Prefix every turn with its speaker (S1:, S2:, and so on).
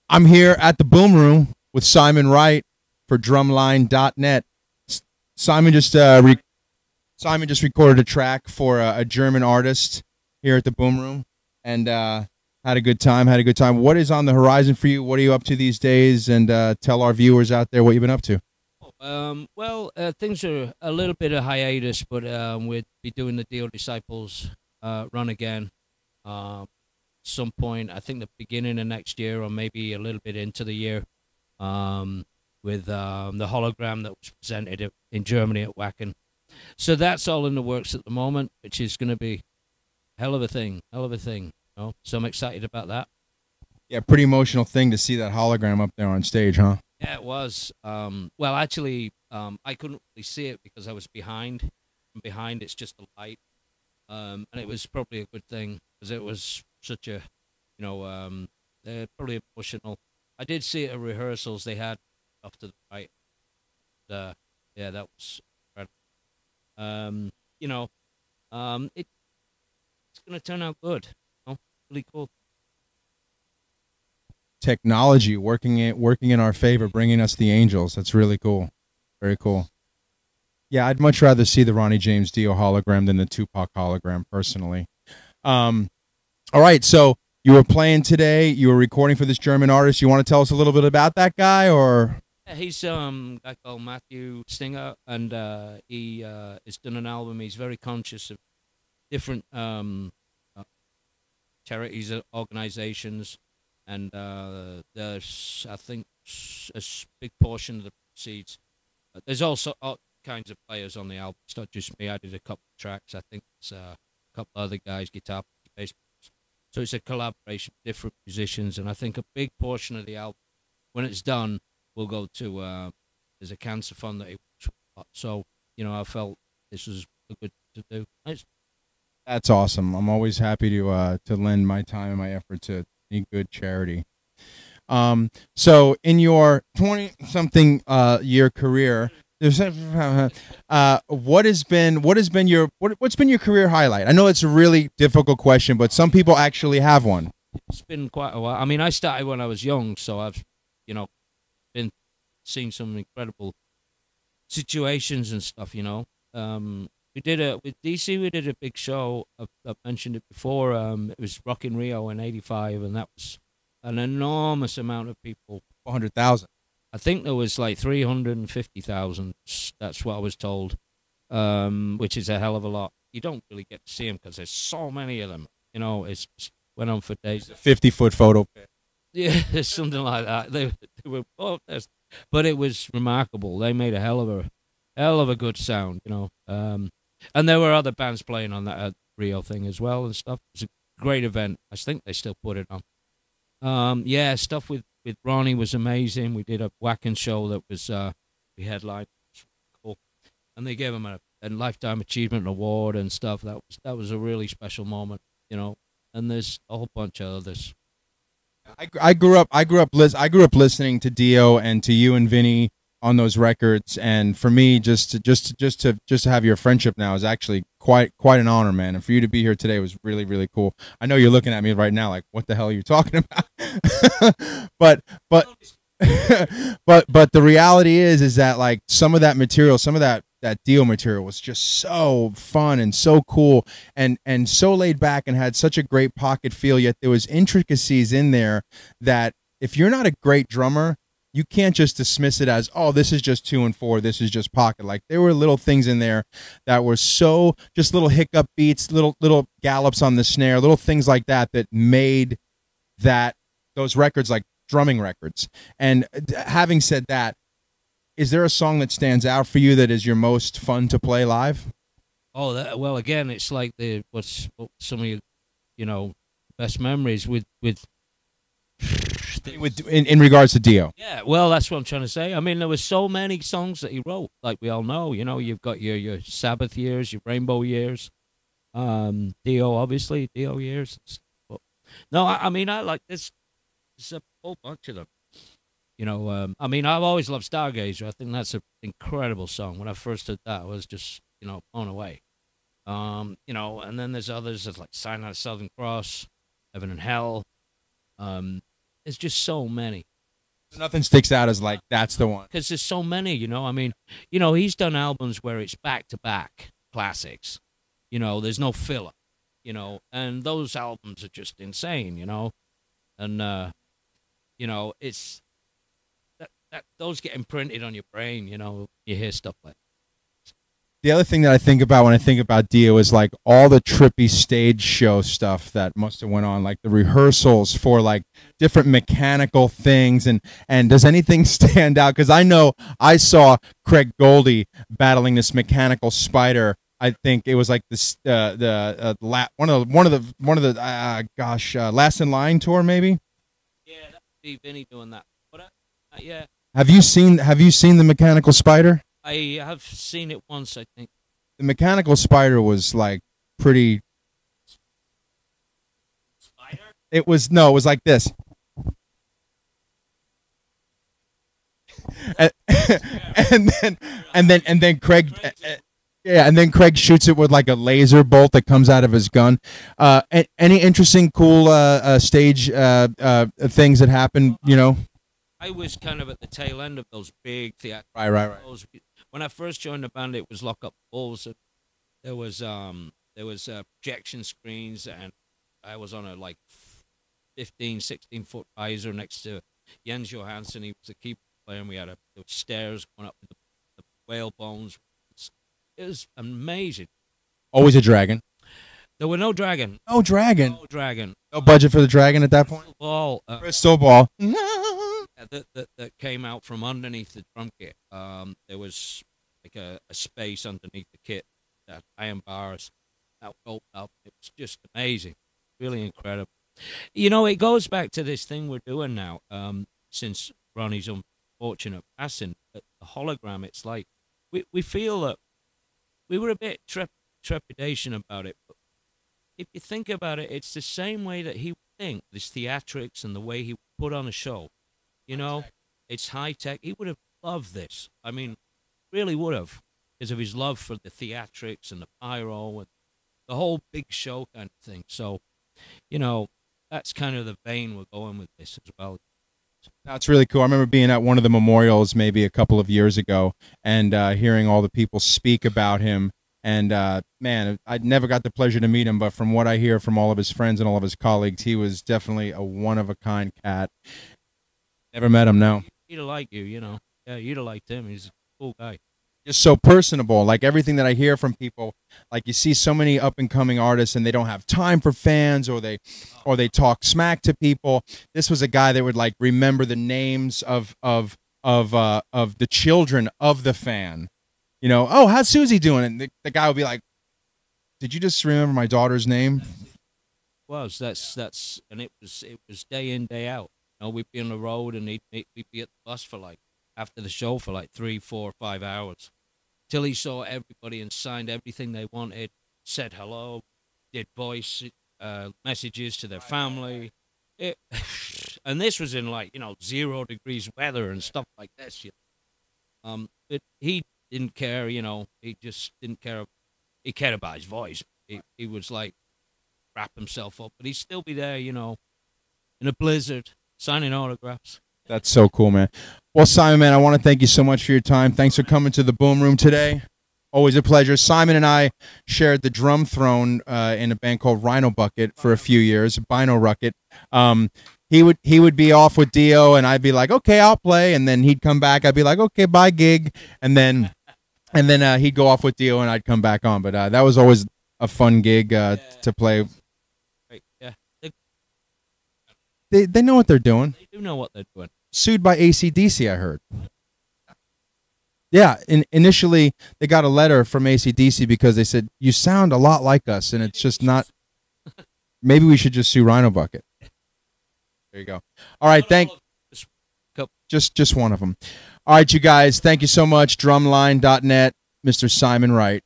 S1: I'm here at the Boom Room with Simon Wright for Drumline.net. Simon just Simon just recorded a track for a German artist here at the Boom Room, and had a good time. Had a good time. What is on the horizon for you? What are you up to these days? And tell our viewers out there what you've been up to.
S2: Things are a little bit of hiatus, but we'll be doing the Deal Disciples run again. Some point, I think the beginning of next year, or maybe a little bit into the year, with the hologram that was presented in Germany at Wacken. So that's all in the works at the moment, which is going to be hell of a thing, hell of a thing. So I'm excited about that.
S1: Yeah, pretty emotional thing to see that hologram up there on stage, huh?
S2: Yeah, it was. Well, actually, I couldn't really see it because I was behind. From behind, it's just a light, and it was probably a good thing because it was such a, probably emotional. I did see it at rehearsals. They had off to the right. Yeah, that was incredible. Um, you know, it's going to turn out good. Really cool.
S1: Technology working in our favor, bringing us the angels. That's really cool. Very cool. Yeah, I'd much rather see the Ronnie James Dio hologram than the Tupac hologram, personally. Um, all right, so you were playing today. You were recording for this German artist. You want to tell us a little bit about that guy, or?
S2: Yeah, he's a guy called Matthew Stinger, and he has done an album. He's very conscious of different charities, organizations, and there's, I think, big portion of the proceeds. There's also all kinds of players on the album. It's not just me. I did a couple of tracks. I think it's a couple other guys, guitar, bass. So it's a collaboration of different musicians, and I think a big portion of the album, when it's done, will go to there's a cancer fund that he works with. So I felt this was a good to do.
S1: That's awesome. I'm always happy to lend my time and my effort to any good charity. So in your 20-something year career, there's what's been your career highlight? I know it's a really difficult question, but some people actually have one.
S2: It's been quite a while. I mean, I started when I was young, so I've been seeing some incredible situations and stuff. We did with DC. We did a big show. I've mentioned it before. It was Rock in Rio in '85, and that was an enormous amount of people.
S1: 400,000.
S2: I think there was like 350,000. That's what I was told, which is a hell of a lot. You don't really get to see them because there's so many of them. It's went on for days.
S1: 50-foot photo.
S2: Yeah, something like that. They were, but it was remarkable. They made a hell of a good sound. And there were other bands playing on that Rio thing as well and stuff. It was a great event. I think they still put it on. Yeah, stuff with Ronnie was amazing. We did a Wacken show that was we headlined. Cool. And they gave him a lifetime achievement award and stuff. That was a really special moment. And there's a whole bunch of others.
S1: I grew up listening to Dio and to you and Vinny on those records, and for me, just to have your friendship now is actually quite an honor, man. And for you to be here today was really, really cool. I know you're looking at me right now like, what the hell are you talking about? but but the reality is that, like, some of that material, some of that Dio material was just so fun and so cool and so laid back and had such a great pocket feel, yet there was intricacies in there that if you're not a great drummer, you can't just dismiss it as, oh, this is just 2 and 4, this is just pocket. Like, there were little things in there that were so, just little hiccup beats, little gallops on the snare, little things like that made those records like drumming records. And having said that, is there a song that stands out for you that is your most fun to play live?
S2: Oh, well, again, it's like what some of your best memories with
S1: in regards to Dio.
S2: Yeah, well, that's what I'm trying to say. I mean, there were so many songs that he wrote, like we all know. You've got your Sabbath years, your Rainbow years, Dio, obviously, Dio years. But, no, I mean, I like this. There's a whole bunch of them. I mean, I've always loved Stargazer. I think that's an incredible song. When I first heard that, I was just, blown away. And then there's others, like Sign of the Southern Cross, Heaven and Hell. there's just so many.
S1: Nothing sticks out as like that's the one.
S2: Because there's so many, you know. I mean, you know, he's done albums where it's back to back classics. You know, there's no filler. You know, and those albums are just insane. You know, and you know, it's that those get imprinted on your brain. You know, you hear stuff like.
S1: The other thing that I think about when I think about Dio is like all the trippy stage show stuff that must have went on, like the rehearsals for like different mechanical things, and does anything stand out? Because I know I saw Craig Goldie battling this mechanical spider. I think it was like this one of the Last in Line tour maybe.
S2: Yeah, that'd be Vinny doing that. But yeah.
S1: Have you seen the mechanical spider?
S2: I have seen it once, I think.
S1: The mechanical spider was like pretty.
S2: Spider?
S1: It was like this. and then Craig. Yeah, and then Craig shoots it with like a laser bolt that comes out of his gun. Any interesting, cool stage things that happened? You know.
S2: I was kind of at the tail end of those big theatrical.
S1: Right.
S2: When I first joined the band, it was Lock Up Balls. There was projection screens, and I was on a like 15, 16-foot riser next to Jens Johansson. He was a keyboard player, and there was stairs going up with the whale bones. It was amazing.
S1: Always a dragon.
S2: There were no dragon.
S1: No dragon.
S2: No dragon.
S1: No budget for the dragon at that point. Crystal ball.
S2: That came out from underneath the drum kit. There was like a space underneath the kit that iron bars that opened up. It was just amazing, really incredible. You know, it goes back to this thing we're doing now. Since Ronnie's unfortunate passing, the hologram. It's like we feel that we were a bit trepidation about it, but if you think about it, it's the same way that he would think, this theatrics and the way he would put on a show. You know, it's high tech. He would have loved this. I mean, really would have, because of his love for the theatrics and the pyro and the whole big show kind of thing. So, you know, that's kind of the vein we're going with this as well.
S1: That's really cool. I remember being at one of the memorials maybe a couple of years ago and hearing all the people speak about him. And, man, I never got the pleasure to meet him, but from what I hear from all of his friends and all of his colleagues, he was definitely a one-of-a-kind cat. Never met him, no.
S2: He'd have liked you, you know. Yeah, you'd have liked him. He's a cool guy.
S1: Just so personable. Like everything that I hear from people, like you see so many up-and-coming artists and they don't have time for fans, or they talk smack to people. This was a guy that would like remember the names of the children of the fan. You know, oh, how's Susie doing? And the guy would be like, did you just remember my daughter's name?
S2: That's and it was day in, day out. You know, we'd be on the road and we'd be at the bus for like after the show for like 3, 4, 5 hours till he saw everybody and signed everything they wanted, said hello, did voice messages to their family. And this was in like, you know, 0 degrees weather and stuff like this. You know? But he didn't care, you know. He just didn't care. He cared about his voice. He was like wrap himself up, but he'd still be there, you know, in a blizzard, signing autographs.
S1: That's so cool, man. Well, Simon, man, I want to thank you so much for your time. Thanks for coming to the Boom Room today. Always a pleasure. Simon and I shared the drum throne in a band called Rhino Bucket for a few years, Bino Rucket. He would be off with Dio, and I'd be like, okay, I'll play. And then he'd come back. I'd be like, okay, bye, gig. And then he'd go off with Dio, and I'd come back on. But that was always a fun gig to play.
S2: Yeah.
S1: They know what they're doing.
S2: They do know what they're doing.
S1: Sued by AC/DC, I heard. Yeah, initially they got a letter from AC/DC because they said, you sound a lot like us, and it's just not. Maybe we should just sue Rhino Bucket. There you go. All right, just one of them. All right, you guys, thank you so much. Drumline.net, Mr. Simon Wright.